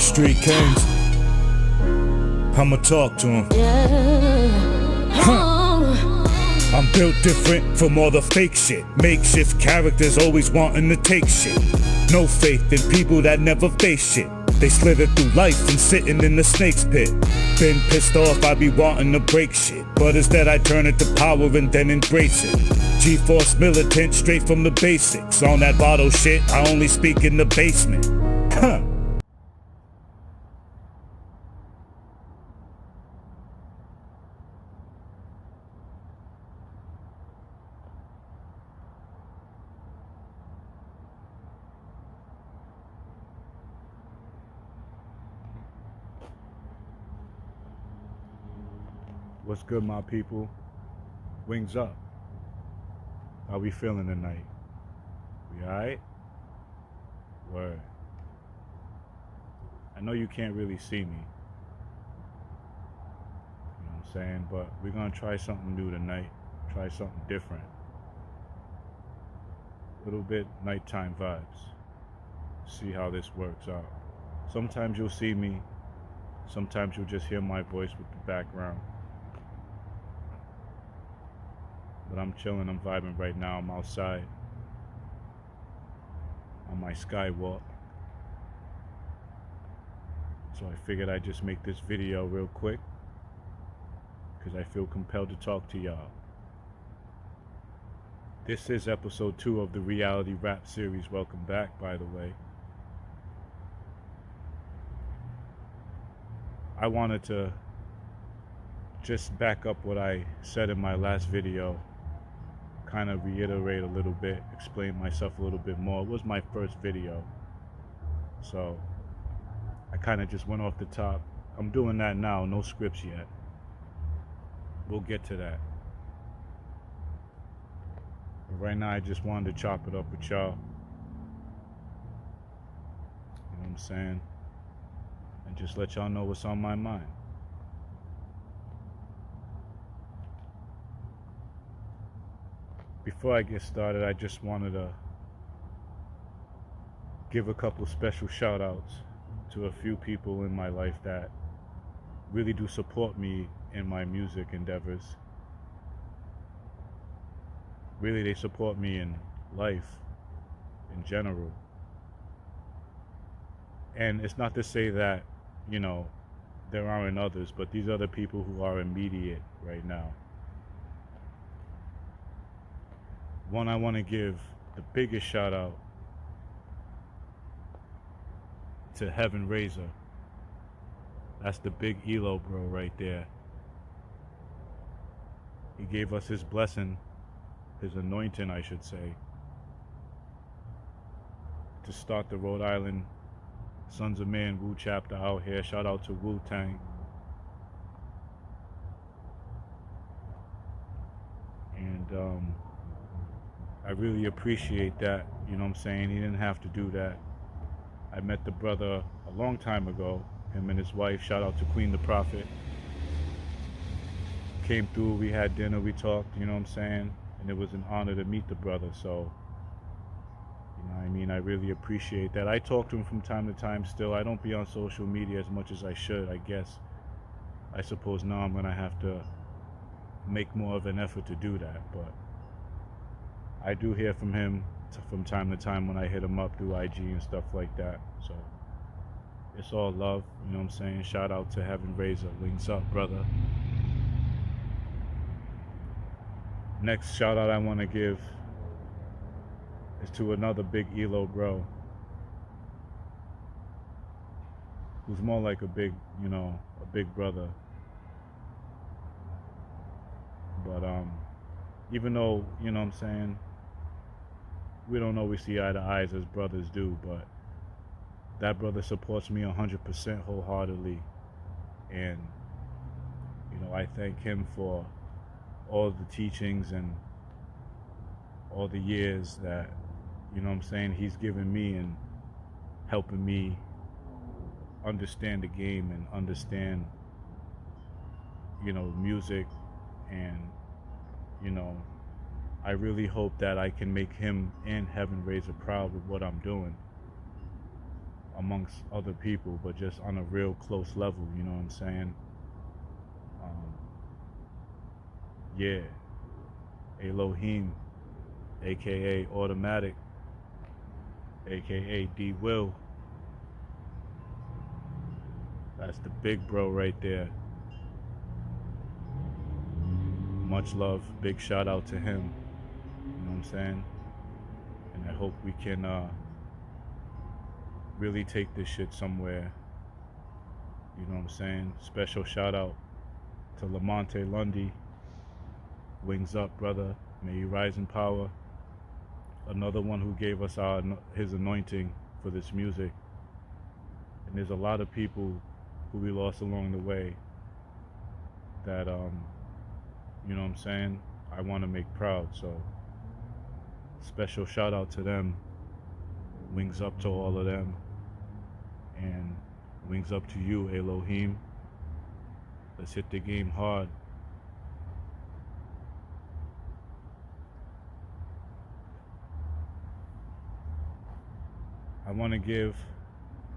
Street Kings. I'ma talk to him. I'm built different from all the fake shit. Makeshift characters always wanting to take shit. No faith in people that never face shit. They slither through life and sitting in the snake's pit. Been pissed off, I be wanting to break shit, but instead I turn it to power and then embrace it. G-Force militant, straight from the basics. On that bottle shit, I only speak in the basement. Huh. What's good, my people? Wings up. How we feeling tonight? We alright? Word. I know you can't really see me. You know what I'm saying? But we're gonna try something new tonight. Try something different. A little bit nighttime vibes. See how this works out. Sometimes you'll see me. Sometimes you'll just hear my voice with the background. But I'm chilling, I'm vibing right now. I'm outside on my skywalk. So I figured I'd just make this video real quick because I feel compelled to talk to y'all. This is episode 2 of the reality rap series. Welcome back, by the way. I wanted to just back up what I said in my last video, kind of reiterate a little bit, explain myself a little bit more. It was my first video, so I kind of just went off the top. I'm doing that now, no scripts yet. We'll get to that. But right now I just wanted to chop it up with y'all. You know what I'm saying? And just let y'all know what's on my mind. Before I get started, I just wanted to give a couple special shout outs to a few people in my life that really do support me in my music endeavors. Really, they support me in life in general. And it's not to say that, you know, there aren't others, but these are the people who are immediate right now. One, I want to give the biggest shout out to Heaven Razor. That's the big Elo bro right there. He gave us his blessing, his anointing I should say, to start the Rhode Island Sons of Man Wu chapter out here. Shout out to Wu-Tang. And I really appreciate that, you know what I'm saying? He didn't have to do that. I met the brother a long time ago, him and his wife. Shout out to Queen the Prophet. Came through, we had dinner, we talked, you know what I'm saying? And it was an honor to meet the brother, so, you know what I mean? I really appreciate that. I talk to him from time to time still. I don't be on social media as much as I should, I guess. I suppose now I'm gonna have to make more of an effort to do that, but I do hear from him from time to time when I hit him up through IG and stuff like that. So it's all love, you know what I'm saying? Shout out to Heaven Razor. Wings up, brother. Next shout out I want to give is to another big Elo bro, who's more like a big, you know, a big brother. But even though, you know what I'm saying, we don't always see eye to eye as brothers do, but that brother supports me 100% wholeheartedly. And, you know, I thank him for all the teachings and all the years that, you know what I'm saying, he's given me and helping me understand the game and understand, you know, music. And, you know, I really hope that I can make him and Heaven Razor proud with what I'm doing. amongst other people, but just on a real close level, you know what I'm saying? Um, yeah, Elohim, aka Automatic, aka D Will. That's the big bro right there. Much love, big shout out to him. You know what I'm saying? And I hope we can really take this shit somewhere. You know what I'm saying? Special shout out to Lamonte Lundy. Wings up, brother. May you rise in power. Another one who gave us his anointing for this music. And there's a lot of people who we lost along the way that you know what I'm saying, I want to make proud. So special shout out to them. Wings up to all of them. And wings up to you, Elohim. Let's hit the game hard. I want to give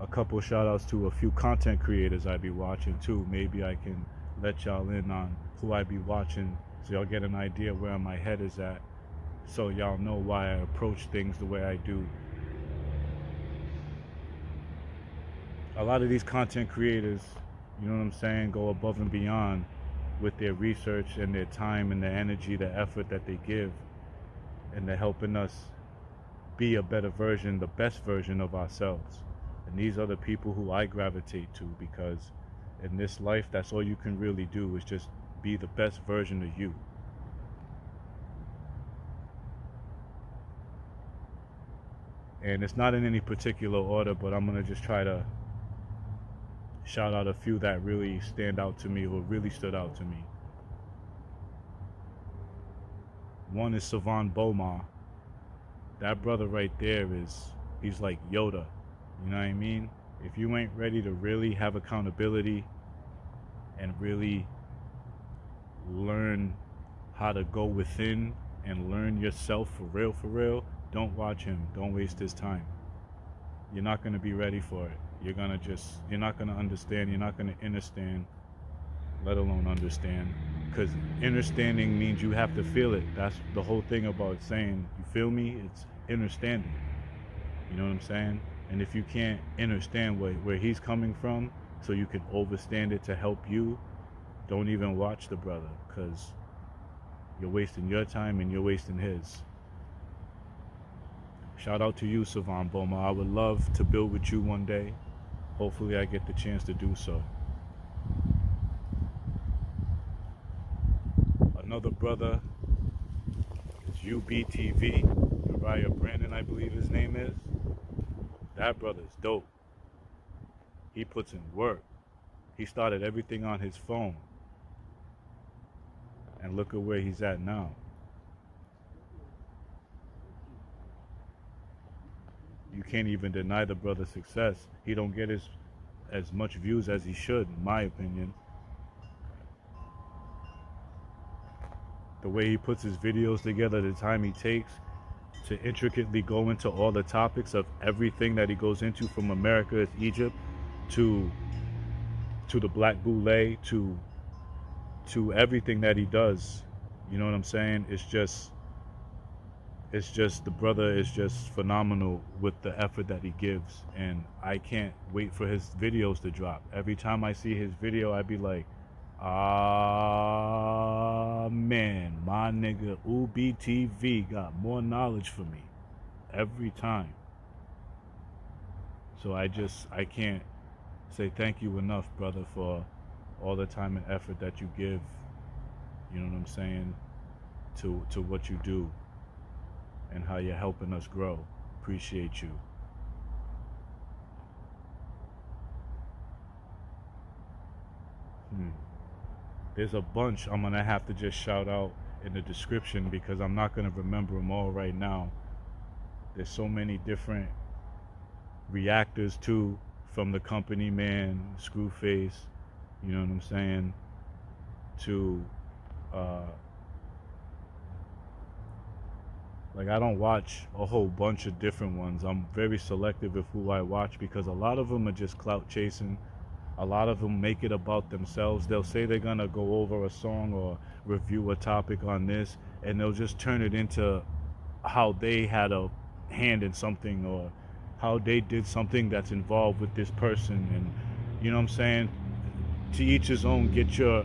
a couple shout outs to a few content creators I be watching too. Maybe I can let y'all in on who I be watching so y'all get an idea where my head is at, so y'all know why I approach things the way I do. A lot of these content creators, you know what I'm saying, go above and beyond with their research and their time and their energy, the effort that they give, and they're helping us be a better version, the best version of ourselves. And these are the people who I gravitate to, because in this life, that's all you can really do, is just be the best version of you. And it's not in any particular order, but I'm gonna just try to shout out a few that really stand out to me, or really stood out to me. One is Savan Bomar. That brother right there he's like Yoda. You know what I mean? If you ain't ready to really have accountability and really learn how to go within and learn yourself for real, don't watch him. Don't waste his time. You're not going to be ready for it. You're not going to understand. You're not going to understand, let alone understand. Because understanding means you have to feel it. That's the whole thing about saying, you feel me? It's understanding. You know what I'm saying? And if you can't understand where he's coming from, so you can understand it to help you, don't even watch the brother, because you're wasting your time and you're wasting his. Shout out to you, Savan Boma. I would love to build with you one day. Hopefully I get the chance to do so. Another brother is UBTV, Uriah Brandon, I believe his name is. That brother's dope. He puts in work. He started everything on his phone. And look at where he's at now. You can't even deny the brother's success. He don't get as much views as he should, in my opinion. The way he puts his videos together, the time he takes to intricately go into all the topics of everything that he goes into, from America is Egypt to the Black Boule, to everything that he does. You know what I'm saying? It's just the brother is just phenomenal with the effort that he gives, and I can't wait for his videos to drop. Every time I see his video, I be like, man, my nigga UBTV got more knowledge for me every time. So I can't say thank you enough, brother, for all the time and effort that you give, you know what I'm saying, to what you do and how you're helping us grow. Appreciate you. There's a bunch I'm gonna have to just shout out in the description, because I'm not gonna remember them all right now. There's so many different reactors too, from the company man, Screwface, you know what I'm saying, to Like, I don't watch a whole bunch of different ones. I'm very selective of who I watch because a lot of them are just clout chasing. A lot of them make it about themselves. They'll say they're gonna go over a song or review a topic on this, and they'll just turn it into how they had a hand in something, or how they did something that's involved with this person. And you know what I'm saying? To each his own. Get your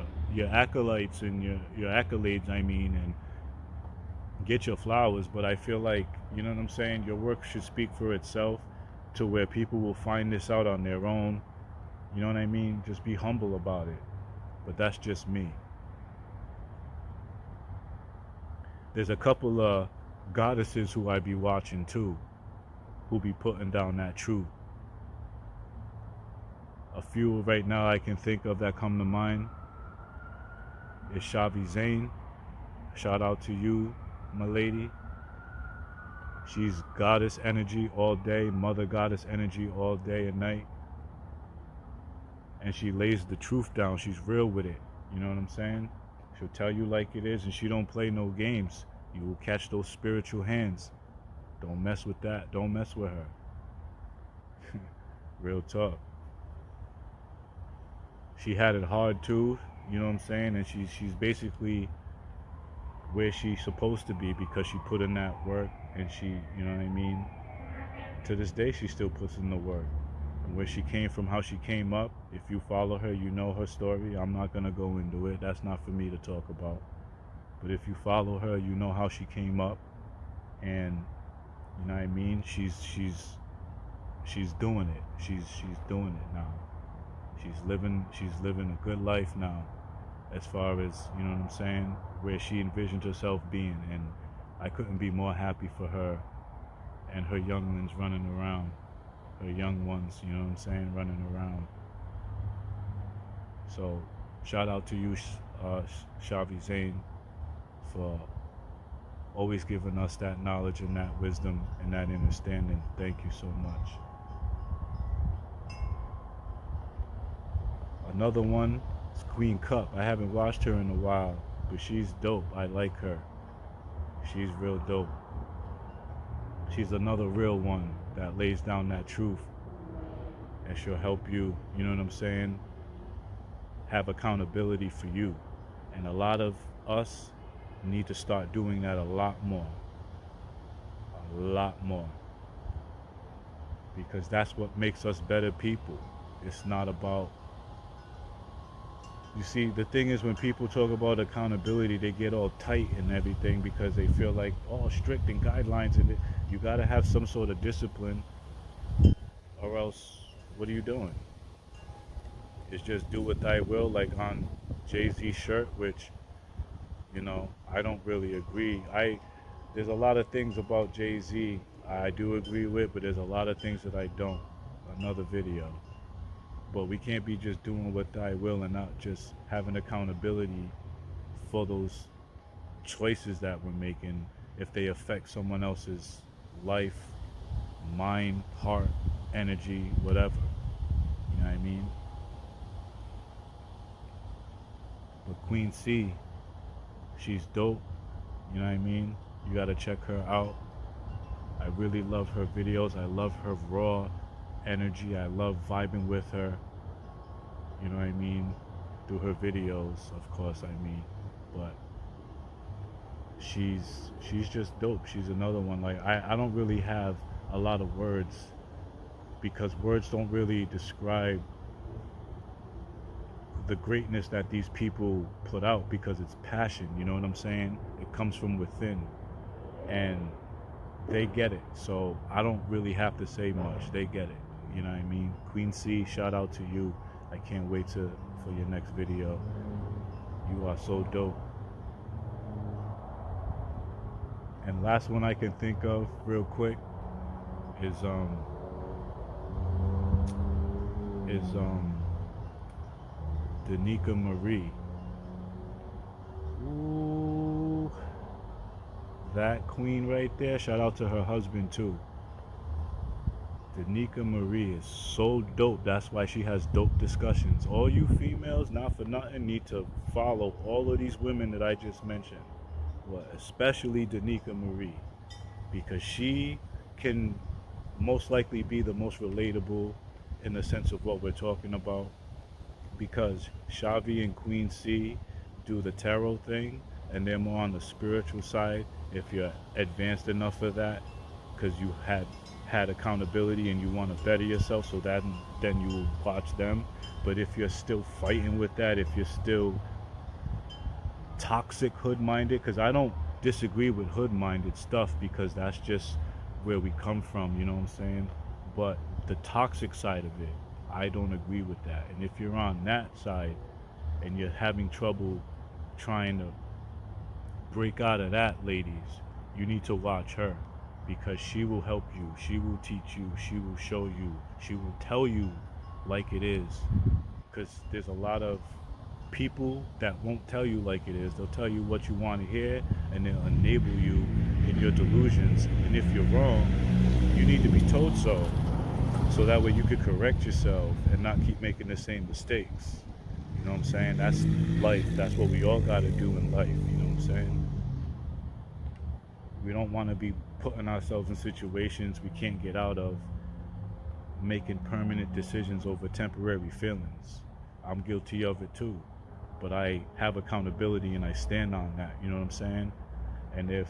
acolytes and your accolades, I mean, and get your flowers. But I feel like, you know what I'm saying, your work should speak for itself, to where people will find this out on their own. You know what I mean? Just be humble about it. But that's just me. There's a couple of goddesses who I be watching too, who be putting down that truth. A few right now I can think of that come to mind is Shavi Zane. Shout out to you, my lady. She's goddess energy all day, mother goddess energy all day and night. And she lays the truth down. She's real with it. You know what I'm saying? She'll tell you like it is, and she don't play no games. You will catch those spiritual hands. Don't mess with that. Don't mess with her. Real talk. She had it hard too, you know what I'm saying? And she's basically where she's supposed to be because she put in that work, and she, you know what I mean? To this day, she still puts in the work. And where she came from, how she came up, if you follow her, you know her story. I'm not going to go into it. That's not for me to talk about. But if you follow her, you know how she came up. And, you know what I mean? She's doing it. She's doing it now. She's living a good life now, as far as, you know what I'm saying, where she envisioned herself being. And I couldn't be more happy for her and her younglings running around, her young ones, you know what I'm saying, running around. So shout out to you, Shavi Zane, for always giving us that knowledge and that wisdom and that understanding. Thank you so much. Another one is Queen Cup. I haven't watched her in a while, but she's dope. I like her. She's real dope. She's another real one that lays down that truth, and she'll help you, you know what I'm saying, have accountability for you. And a lot of us need to start doing that a lot more. A lot more. Because that's what makes us better people. It's not about, you see, the thing is, when people talk about accountability, they get all tight and everything because they feel like, oh, strict and guidelines, and you got to have some sort of discipline, or else what are you doing? It's just do what thy will, like on Jay-Z's shirt, which, you know, I don't really agree. There's a lot of things about Jay-Z I do agree with, but there's a lot of things that I don't. Another video. But we can't be just doing what thy will and not just having accountability for those choices that we're making if they affect someone else's life, mind, heart, energy, whatever. You know what I mean? But Queen C, she's dope. You know what I mean? You gotta check her out. I really love her videos. I love her raw energy. I love vibing with her. You know what I mean? Through her videos, of course, I mean. But she's just dope. She's another one. Like, I don't really have a lot of words, because words don't really describe the greatness that these people put out, because it's passion, you know what I'm saying? It comes from within, and they get it. So I don't really have to say much. They get it. You know what I mean? Queen C, shout out to you. I can't wait for your next video. You are so dope. And last one I can think of real quick is Danica Marie. Ooh, that queen right there. Shout out to her husband too. Danica Marie is so dope. That's why she has dope discussions. All you females, not for nothing, need to follow all of these women that I just mentioned. Well, especially Danica Marie. because she can most likely be the most relatable in the sense of what we're talking about, because Shavi and Queen C do the tarot thing, and they're more on the spiritual side if you're advanced enough for that, because you had accountability and you want to better yourself, so that then you will watch them. But if you're still fighting with that, if you're still toxic hood minded, because I don't disagree with hood minded stuff, because that's just where we come from, you know what I'm saying? But the toxic side of it, I don't agree with that. And if you're on that side and you're having trouble trying to break out of that, ladies, you need to watch her, because she will help you, she will teach you, she will show you, she will tell you like it is. Because there's a lot of people that won't tell you like it is. They'll tell you what you want to hear, and they'll enable you in your delusions. And if you're wrong, you need to be told so that way you could correct yourself and not keep making the same mistakes. You know what I'm saying? That's life. That's what we all got to do in life. You know what I'm saying? We don't want to be putting ourselves in situations we can't get out of, making permanent decisions over temporary feelings. I'm guilty of it too, but I have accountability and I stand on that. You know what I'm saying? And if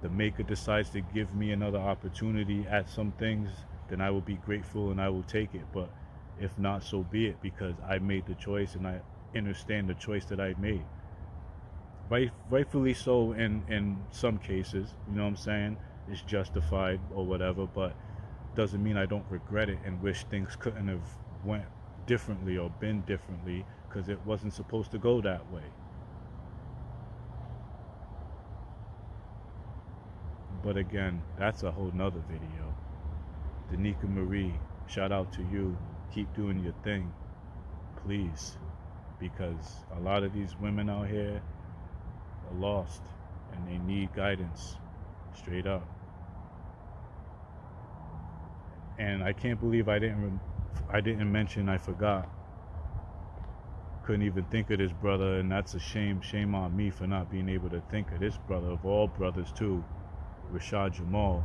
the maker decides to give me another opportunity at some things, then I will be grateful and I will take it. But if not, so be it, because I made the choice and I understand the choice that I made. Rightfully so in some cases, you know what I'm saying? It's justified or whatever, but doesn't mean I don't regret it and wish things couldn't have went differently or been differently, because it wasn't supposed to go that way. But again, that's a whole nother video. Danica Marie, shout out to you. Keep doing your thing, please, because a lot of these women out here are lost and they need guidance, straight up. And I can't believe I didn't mention, I forgot. Couldn't even think of this brother, and that's a shame. Shame on me for not being able to think of this brother, of all brothers too, Rashad Jamal.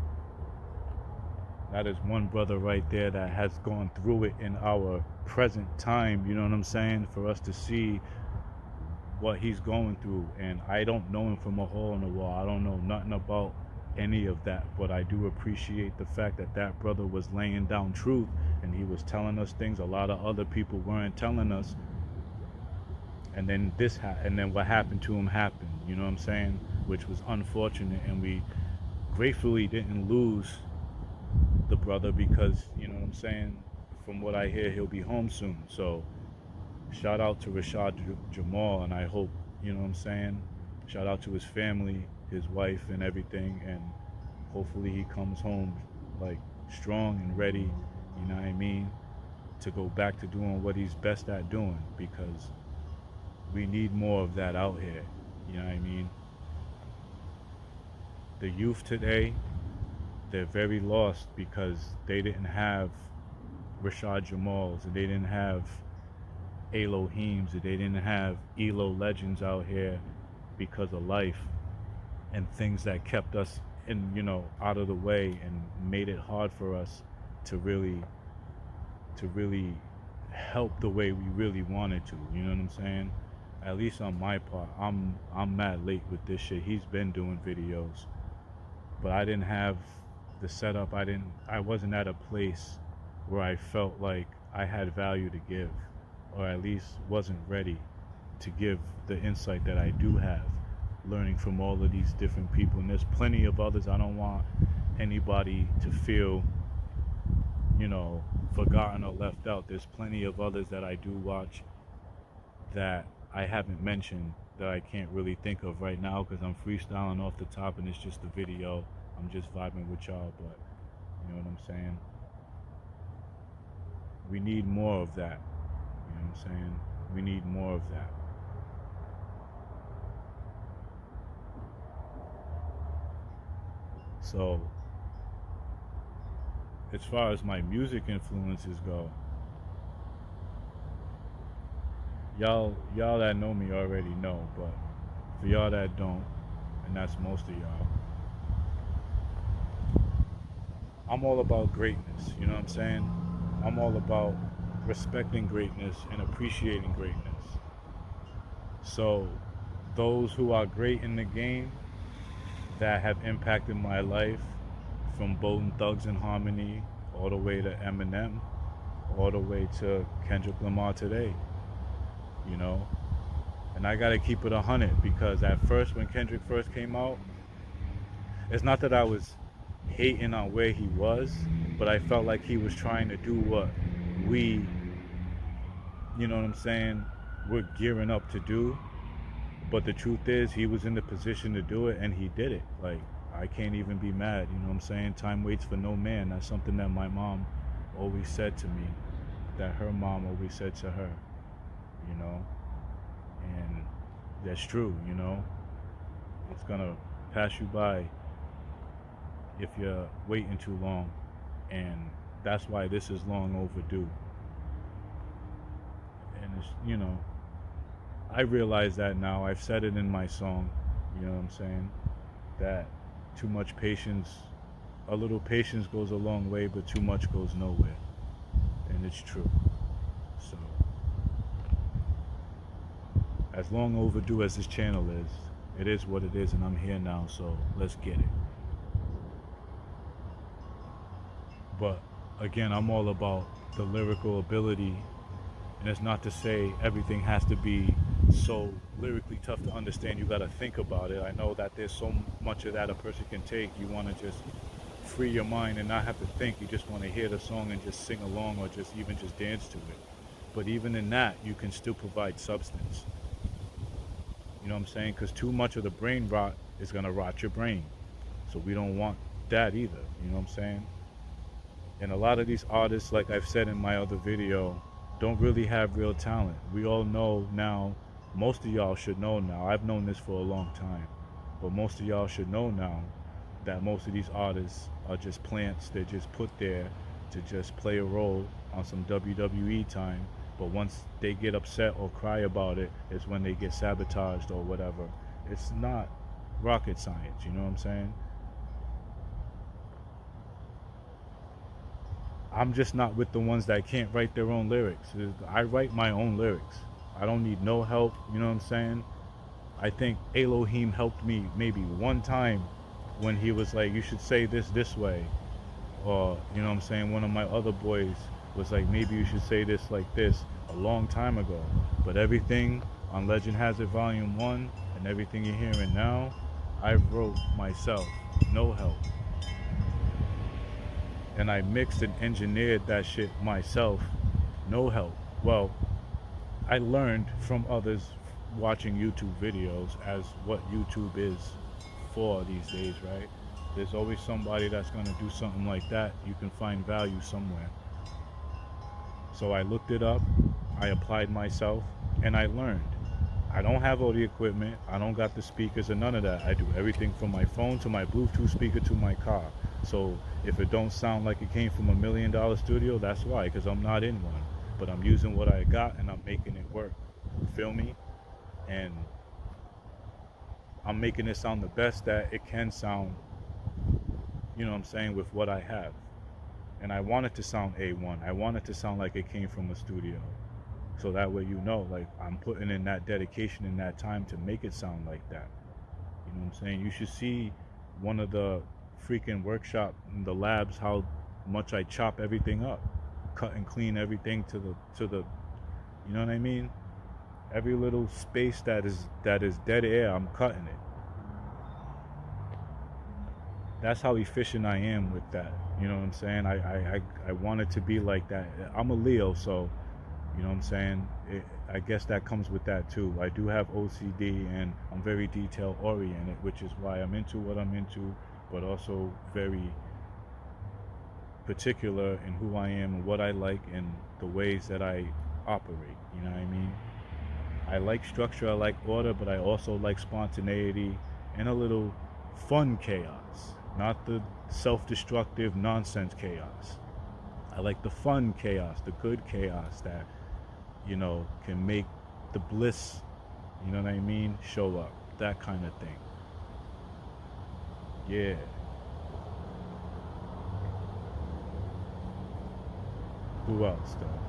That is one brother right there that has gone through it in our present time, you know what I'm saying? For us to see what he's going through. And I don't know him from a hole in the wall. I don't know nothing about any of that, but I do appreciate the fact that that brother was laying down truth and he was telling us things a lot of other people weren't telling us. And then and then what happened to him happened, you know what I'm saying? Which was unfortunate, and we gratefully didn't lose the brother, because, you know what I'm saying, from what I hear, he'll be home soon. So shout out to Rashad Jamal, and I hope, you know what I'm saying, shout out to his family, his wife and everything, and hopefully he comes home like strong and ready, you know what I mean, to go back to doing what he's best at doing, because we need more of that out here, you know what I mean. The youth today, they're very lost because they didn't have Rashad Jamals, and they didn't have Elohims, and they didn't have Elo-Legends out here because of life and things that kept us in, you know, out of the way and made it hard for us to really help the way we really wanted to, you know what I'm saying? At least on my part, I'm mad late with this shit. He's been doing videos, but I didn't have the setup. I wasn't at a place where I felt like I had value to give, or at least wasn't ready to give the insight that I do have, learning from all of these different people. And there's plenty of others. I don't want anybody to feel, you know, forgotten or left out. There's plenty of others that I do watch that I haven't mentioned, that I can't really think of right now because I'm freestyling off the top and it's just a video. I'm just vibing with y'all, but you know what I'm saying? We need more of that. You know what I'm saying? We need more of that. So, as far as my music influences go, y'all that know me already know, but for y'all that don't, and that's most of y'all, I'm all about greatness, you know what I'm saying? I'm all about respecting greatness and appreciating greatness. So, those who are great in the game that have impacted my life, from Bone Thugs and Harmony all the way to Eminem, all the way to Kendrick Lamar today, you know? And I gotta keep it 100 because at first, when Kendrick first came out, it's not that I was hating on where he was, but I felt like he was trying to do what we, you know what I'm saying, we're gearing up to do. But the truth is, he was in the position to do it and he did it. Like, I can't even be mad, you know what I'm saying? Time waits for no man. That's something that my mom always said to me, that her mom always said to her, you know? And that's true, you know? It's gonna pass you by if you're waiting too long. And that's why this is long overdue. And it's, you know, I realize that now. I've said it in my song, you know what I'm saying? That too much patience, a little patience goes a long way, but too much goes nowhere. And it's true. So, as long overdue as this channel is, it is what it is, and I'm here now, so let's get it. But again, I'm all about the lyrical ability, and it's not to say everything has to be so lyrically tough to understand. You got to think about it. I know that there's so much of that a person can take. You want to just free your mind and not have to think. You just want to hear the song and just sing along, or just even just dance to it. But even in that, you can still provide substance. You know what I'm saying? Because too much of the brain rot is going to rot your brain. So we don't want that either. You know what I'm saying? And a lot of these artists, like I've said in my other video, don't really have real talent. We all know now, most of y'all should know now. I've known this for a long time. But most of y'all should know now that most of these artists are just plants. They're just put there to just play a role on some WWE time. But once they get upset or cry about it, it's when they get sabotaged or whatever. It's not rocket science, you know what I'm saying? I'm just not with the ones that can't write their own lyrics. I write my own lyrics. I don't need no help, you know what I'm saying? I think Elohim helped me maybe one time when he was like, you should say this way. Or, you know what I'm saying, one of my other boys was like, maybe you should say this like this, a long time ago. But everything on Legend Has It Volume 1 and everything you're hearing now, I wrote myself, no help. And I mixed and engineered that shit myself, no help. Well, I learned from others watching YouTube videos, as what YouTube is for these days, right? There's always somebody that's going to do something like that. You can find value somewhere. So I looked it up, I applied myself, and I learned. I don't have all the equipment, I don't got the speakers or none of that. I do everything from my phone to my Bluetooth speaker to my car. So if it don't sound like it came from $1 million studio, that's why, because I'm not in one. But I'm using what I got and I'm making it work. Feel me? And I'm making it sound the best that it can sound, you know what I'm saying, with what I have. And I want it to sound A1. I want it to sound like it came from a studio. So that way you know, like, I'm putting in that dedication and that time to make it sound like that. You know what I'm saying? You should see one of the freaking workshop in the labs, how much I chop everything up, cut and clean everything to the you know what I mean? Every little space that is dead air, I'm cutting it. That's how efficient I am with that. You know what I'm saying? I want it to be like that. I'm a Leo, so you know what I'm saying? I guess that comes with that too. I do have OCD and I'm very detail oriented, which is why I'm into what I'm into, but also very particular in who I am and what I like and the ways that I operate. You know what I mean? I like structure, I like order, but I also like spontaneity and a little fun chaos, not the self-destructive nonsense chaos. I like the fun chaos, the good chaos that, you know, can make the bliss, you know what I mean, show up. That kind of thing. Yeah. Who else though?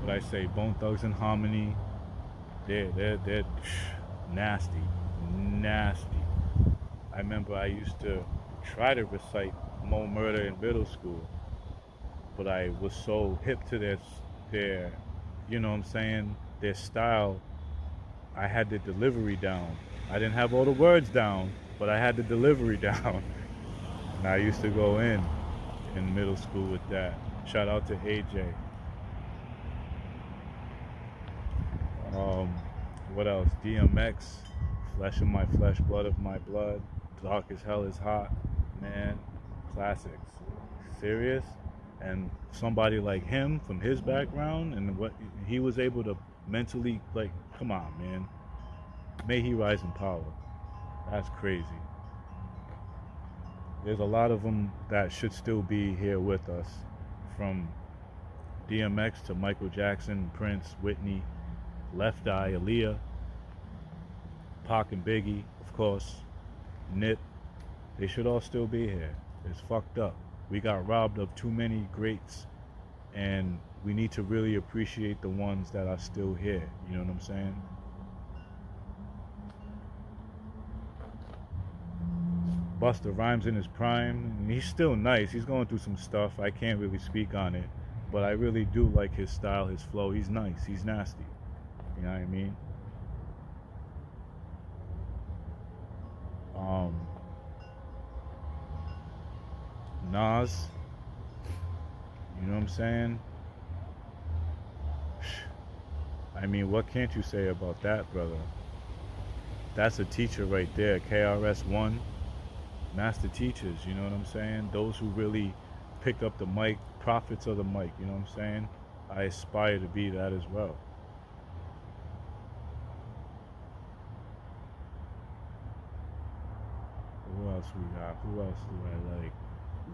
What I say, Bone Thugs and Harmony. They're nasty, nasty. I remember I used to try to recite Mo Murder in middle school, but I was so hip to their, you know what I'm saying, their style. I had the delivery down. I didn't have all the words down, but I had the delivery down. And I used to go in middle school with that. Shout out to AJ. What else? DMX, Flesh of My Flesh, Blood of My Blood, Dark as Hell is Hot, man, classics. Serious, and somebody like him from his background and what he was able to mentally, like, come on, man. May he rise in power. That's crazy. There's a lot of them that should still be here with us, from DMX to Michael Jackson, Prince, Whitney, Left Eye, Aaliyah, Pac and Biggie, of course, Nip. They should all still be here. It's fucked up. We got robbed of too many greats, and we need to really appreciate the ones that are still here. You know what I'm saying? Busta Rhymes in his prime, and he's still nice. He's going through some stuff. I can't really speak on it, but I really do like his style, his flow. He's nice. He's nasty. You know what I mean? Nas, you know what I'm saying? I mean, what can't you say about that, brother? That's a teacher right there. KRS-One, master teachers, you know what I'm saying? Those who really pick up the mic, prophets of the mic, you know what I'm saying? I aspire to be that as well. Who else we got? Who else do I like?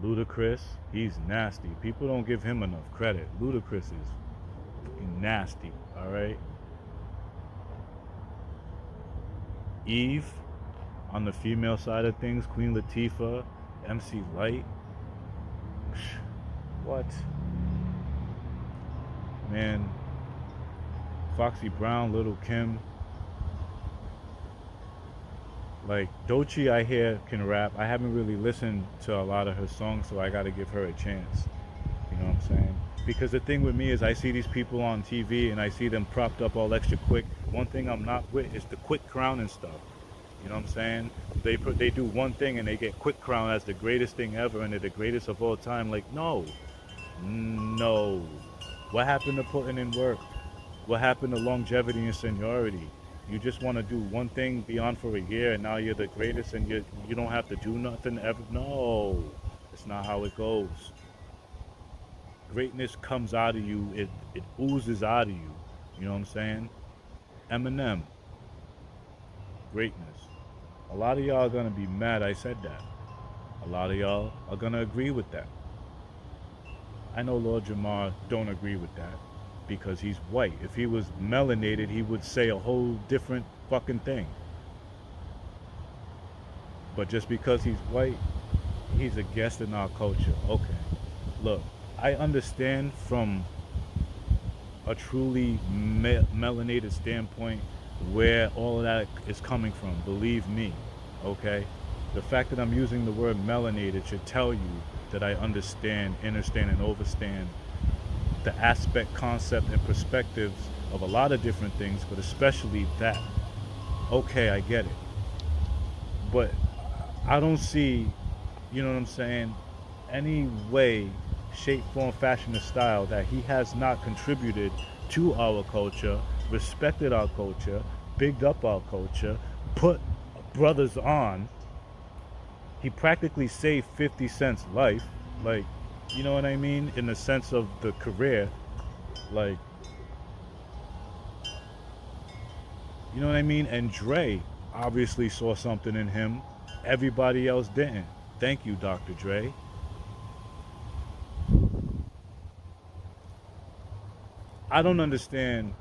Ludacris, he's nasty. People don't give him enough credit. Ludacris is fucking nasty, alright? Eve, on the female side of things, Queen Latifah, MC Light. What? Man, Foxy Brown, Little Kim. Like, Doechii, I hear, can rap. I haven't really listened to a lot of her songs, so I gotta give her a chance. You know what I'm saying? Because the thing with me is I see these people on TV and I see them propped up all extra quick. One thing I'm not with is the quick crown and stuff. You know what I'm saying? They do one thing and they get quick crown as the greatest thing ever and they're the greatest of all time. Like, no. No. What happened to putting in work? What happened to longevity and seniority? You just want to do one thing, be on for a year, and now you're the greatest and you don't have to do nothing ever. No. It's not how it goes. Greatness comes out of you. It oozes out of you. You know what I'm saying? Eminem. Greatness. A lot of y'all are going to be mad I said that. A lot of y'all are going to agree with that. I know Lord Jamar don't agree with that because he's white. If he was melanated, he would say a whole different fucking thing. But just because he's white, he's a guest in our culture. Okay. Look, I understand from a truly melanated standpoint where all of that is coming from. Believe me, okay? The fact that I'm using the word melanated should tell you that I understand, understand, and overstand the aspect, concept, and perspectives of a lot of different things, but especially that. Okay, I get it. But I don't see, you know what I'm saying, any way, shape, form, fashion, or style that he has not contributed to our culture, respected our culture, bigged up our culture, put brothers on. He practically saved 50 Cent's life, like, you know what I mean, in the sense of the career, like, you know what I mean. And Dre obviously saw something in him, everybody else didn't. Thank you, Dr. Dre. I don't understand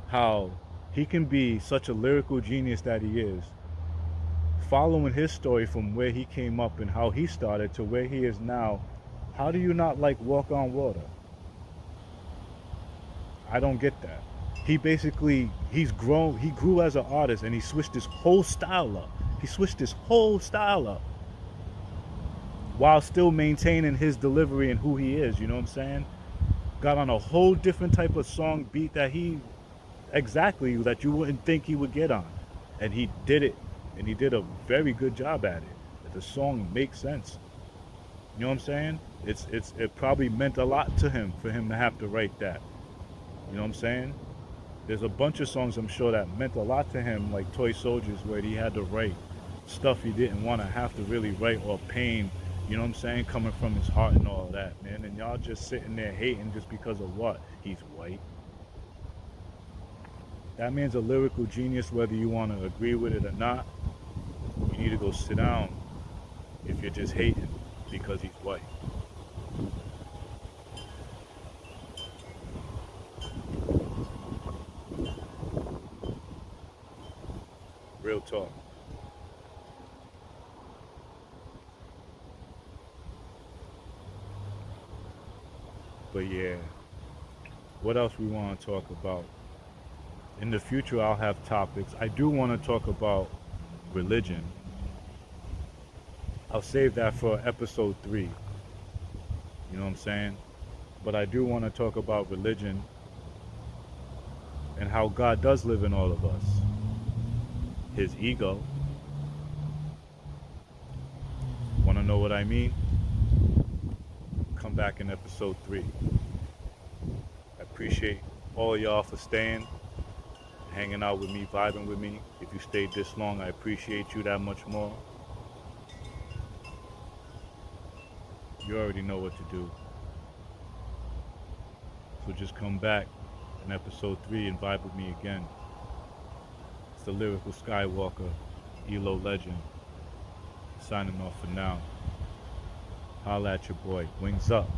how he can be such a lyrical genius that he is, following his story from where he came up and how he started to where he is now. How do you not like Walk on Water? I don't get that. He's grown, he grew as an artist, and he switched his whole style up. He switched his whole style up while still maintaining his delivery and who he is, you know what I'm saying? Got on a whole different type of song beat that that you wouldn't think he would get on. And he did it, and he did a very good job at it. The song makes sense. You know what I'm saying? It probably meant a lot to him for him to have to write that. You know what I'm saying? There's a bunch of songs I'm sure that meant a lot to him, like Toy Soldiers, where he had to write stuff he didn't want to have to really write, or pain, you know what I'm saying, coming from his heart and all that, man. And y'all just sitting there hating just because of what? He's white. That man's a lyrical genius, whether you want to agree with it or not. You need to go sit down if you're just hating because he's white. Real talk. But yeah, what else we want to talk about? In the future, I'll have topics. I do want to talk about religion. I'll save that for episode 3. You know what I'm saying? But I do want to talk about religion and how God does live in all of us. His ego. Want to know what I mean? Come back in episode 3. I appreciate all y'all for staying, hanging out with me, vibing with me. If you stayed this long, I appreciate you that much more. You already know what to do. So just come back in episode 3 and vibe with me again. It's the Lyrical Skywalker, Elo-Legend, signing off for now. Holla at your boy. Wings up.